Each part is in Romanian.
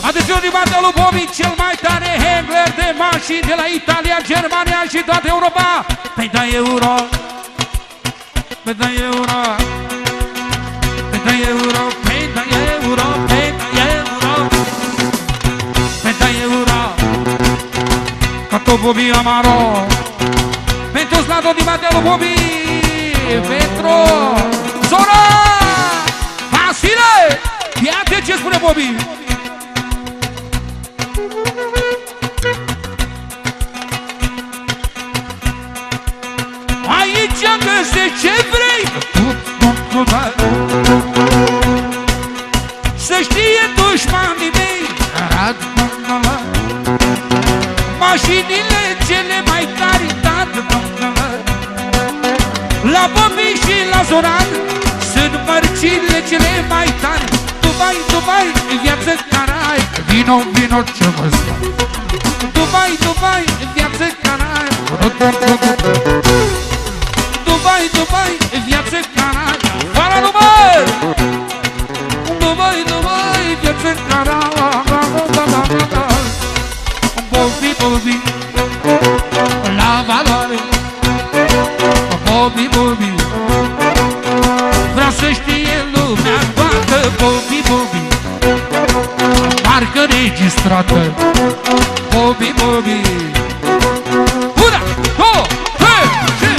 Atențiune din partea lui Bobby, cel mai tare handler de mașini de la Italia, Germania și toată Europa. Păi da euro, păi da euro, păi da euro, păi da euro, păi da euro, păi da euro. Ca tot Bobby Amaro. Pentru slatul din partea lui Bobby, pentru Zora Vasile. Iată ce spune Bobby. Aici găsești ce vrei. Să știe dușmanii mei, mașinile cele mai tari, la Bobby și la Zoran sunt mărcile cele mai tari. Dubai, Dubai, viață carai. Vino, vino ce vă stau. Dubai, Dubai, viață carai. Dubai, Dubai, viață carai. Fără număr. Dubai, Dubai, viață carai. Bobby, Bobby, la valoare. Bobby, Bobby, vreau să știe lumea toată. Bobby, Bobby, marcă registrată. Bobby, Bobby. Una, două, trei și...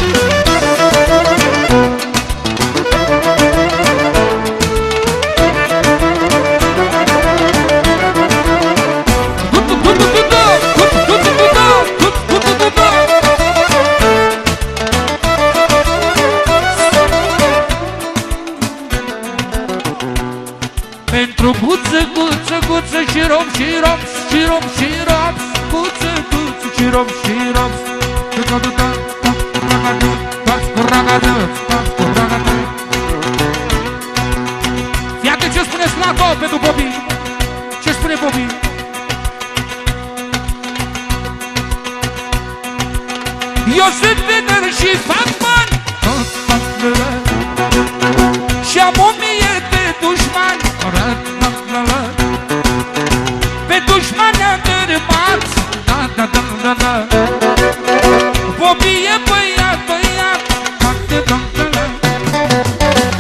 Pentru guță, guță, guță și rom, și rom, și rom, și rom. Guță, guță și rom, și rom. Iată ce spune Slato pentru Bobby. Ce spune Bobby? Eu sunt tânăr și fac bani și am 1000 de dușmani. Pe dușmani am dărâmat. Bobby e băiat, băiat.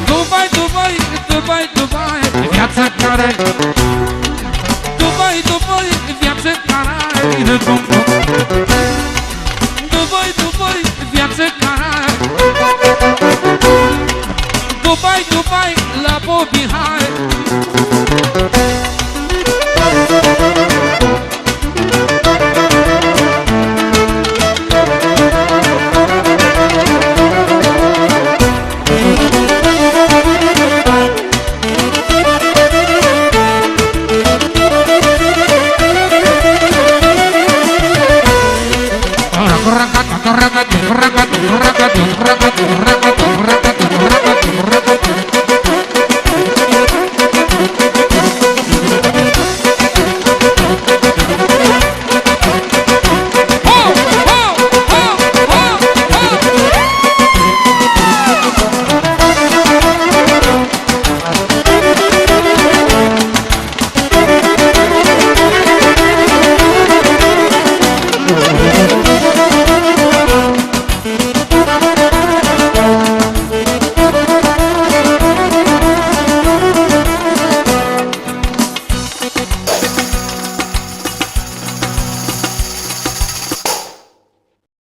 Dubai, Dubai, Dubai, Dubai, viața care. Dubai, Dubai, viața care. Dubai, Dubai, viața care. Dubai, Dubai, la Bobby, hai.